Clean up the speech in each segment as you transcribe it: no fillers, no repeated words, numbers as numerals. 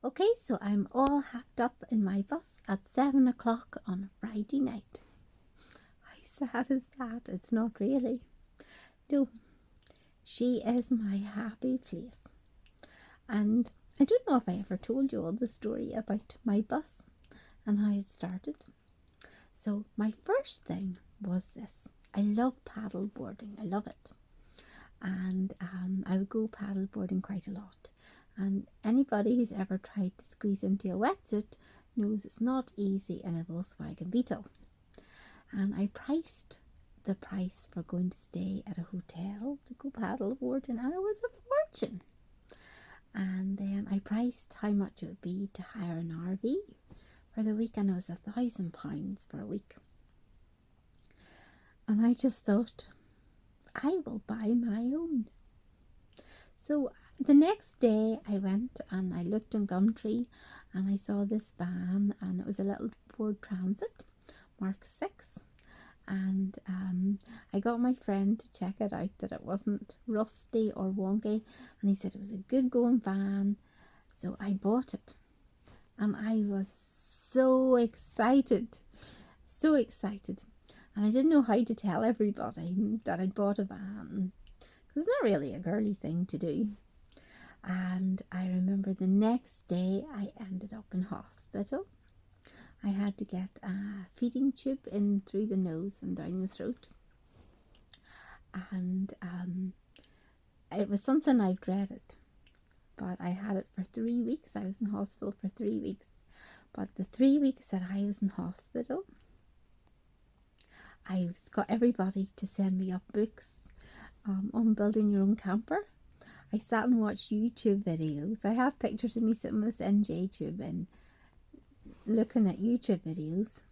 Okay, so I'm all hacked up in my bus at 7 o'clock on a Friday night. How sad is that? It's not really. No, she is my happy place. And I don't know if I ever told you all the story about my bus and how it started. So, my first thing was this. I love paddle boarding. I love it. And I would go paddle boarding quite a lot. And anybody who's ever tried to squeeze into a wetsuit knows it's not easy in a Volkswagen Beetle. And I priced the price for going to stay at a hotel to go paddle boarding, and it was a fortune. And then I priced how much it would be to hire an RV for the week, and it was £1,000 for a week. And I just thought, I will buy my own. So the next day I went and I looked on Gumtree and I saw this van, and it was a little Ford Transit Mark 6, and I got my friend to check it out, that it wasn't rusty or wonky, and he said it was a good going van. So I bought it and I was so excited, and I didn't know how to tell everybody that I'd bought a van, because it's not really a girly thing to do. And I remember the next day I ended up in hospital. I had to get a feeding tube in through the nose and down the throat. And it was something I dreaded. But I had it for 3 weeks. I was in hospital for 3 weeks. But the 3 weeks that I was in hospital, I got everybody to send me up books on building your own camper. I sat and watched YouTube videos. I have pictures of me sitting with this NJ tube and looking at YouTube videos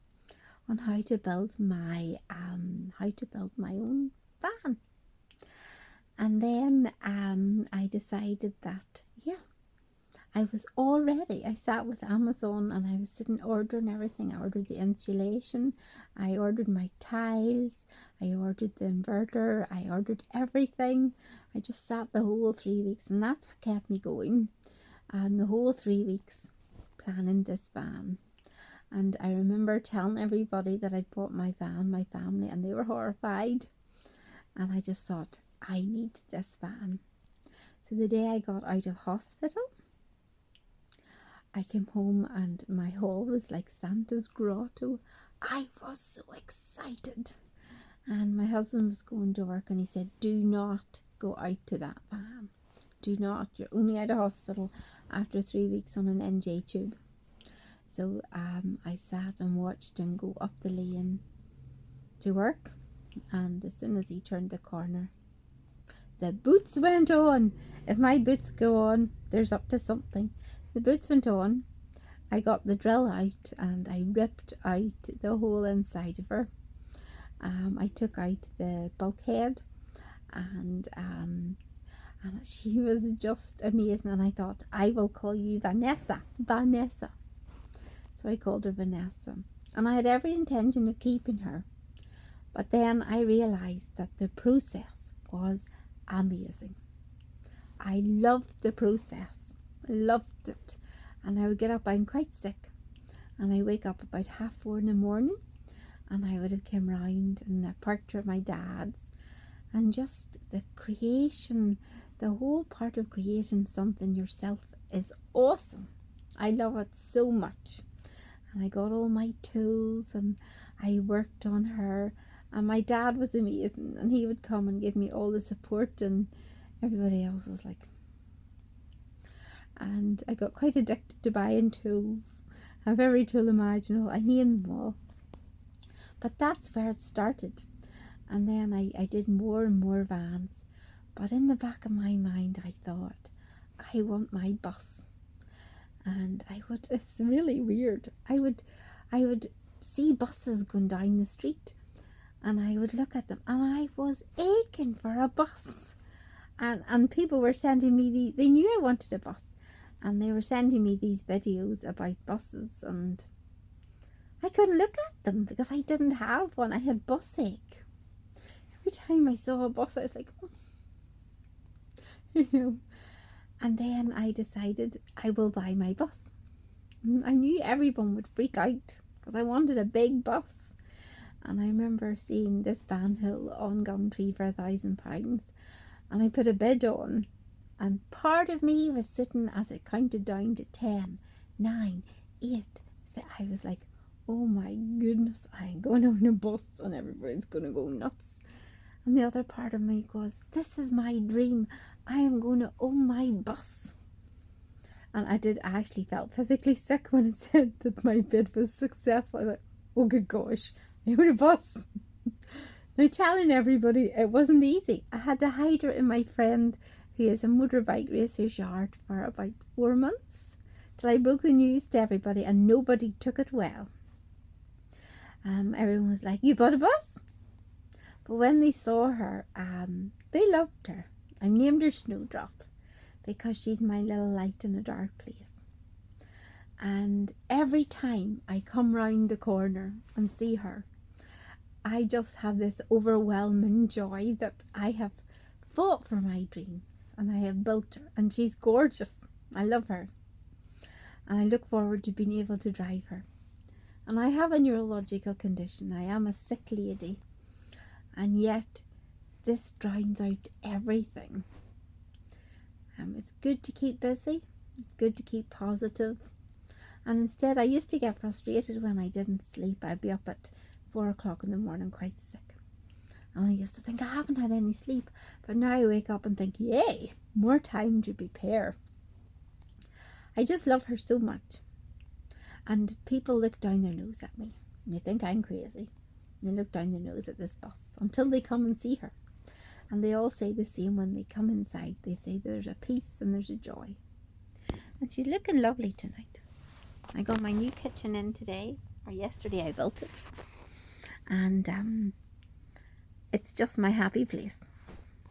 on how to build my own van. And then I decided that I was all ready. I sat with Amazon and I was sitting ordering everything. I ordered the insulation, I ordered my tiles, I ordered the inverter, I ordered everything. I just sat the whole 3 weeks, and that's what kept me going. And the whole 3 weeks planning this van. And I remember telling everybody that I'd bought my van, my family, and they were horrified. And I just thought, I need this van. So the day I got out of hospital, I came home and my hall was like Santa's grotto. I was so excited. And my husband was going to work and he said, do not go out to that van. Do not. You're only out of hospital after 3 weeks on an NJ tube. So I sat and watched him go up the lane to work. And as soon as he turned the corner, the boots went on. If my boots go on, there's up to something. The boots went on. I got the drill out and I ripped out the whole inside of her. I took out the bulkhead, and she was just amazing. And I thought, I will call you Vanessa. So I called her Vanessa. And I had every intention of keeping her. But then I realised that the process was amazing. I loved the process. I loved it. And I would get up, I'm quite sick, and I wake up about 4:30 in the morning, and I would have come round and parked her at my dad's, and just the creation, the whole part of creating something yourself is awesome. I love it so much. And I got all my tools and I worked on her, and my dad was amazing, and he would come and give me all the support, and everybody else was like, and I got quite addicted to buying tools. I have every tool imaginable. I named them all. But that's where it started. And then I did more and more vans. But in the back of my mind, I thought, I want my bus. And it's really weird. I would see buses going down the street, and I would look at them, and I was aching for a bus. And people were sending me they knew I wanted a bus. And they were sending me these videos about buses, and I couldn't look at them because I didn't have one. I had bus ache. Every time I saw a bus, I was like, oh. And then I decided I will buy my bus. I knew everyone would freak out because I wanted a big bus. And I remember seeing this Van Hill on Gumtree for £1,000, and I put a bid on, and part of me was sitting as it counted down to 10, 9, 8. So I was like, oh my goodness, I'm going on a bus and everybody's going to go nuts. And the other part of me goes, this is my dream. I am going to own my bus. And I actually felt physically sick when it said that my bid was successful. I was like, oh good gosh, I own a bus. Now telling everybody it wasn't easy. I had to hide it in my friend who is a motorbike racer's yard for about 4 months till I broke the news to everybody, and nobody took it well. Everyone was like, you bought a bus? But when they saw her, they loved her. I named her Snowdrop because she's my little light in a dark place. And every time I come round the corner and see her, I just have this overwhelming joy that I have fought for my dreams and I have built her, and she's gorgeous. I love her, and I look forward to being able to drive her. And I have a neurological condition. I am a sick lady, and yet this drowns out everything. It's good to keep busy. It's good to keep positive. And instead, I used to get frustrated when I didn't sleep. I'd be up at 4 o'clock in the morning quite sick. And I used to think I haven't had any sleep. But now I wake up and think, yay, more time to prepare. I just love her so much. And people look down their nose at me. And they think I'm crazy. And they look down their nose at this bus until they come and see her. And they all say the same when they come inside. They say there's a peace and there's a joy. And she's looking lovely tonight. I got my new kitchen in today, or yesterday I built it. And it's just my happy place.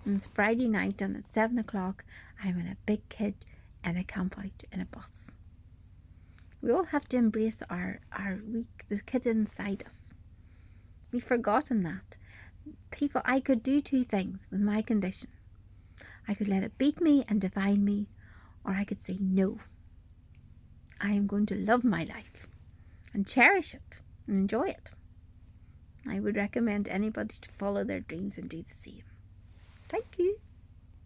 And it's Friday night and it's 7 o'clock. I'm in a big kid in a camp out in a bus. We all have to embrace the kid inside us. We've forgotten that. People, I could do two things with my condition. I could let it beat me and define me, or I could say no. I am going to love my life and cherish it and enjoy it. I would recommend anybody to follow their dreams and do the same. Thank you.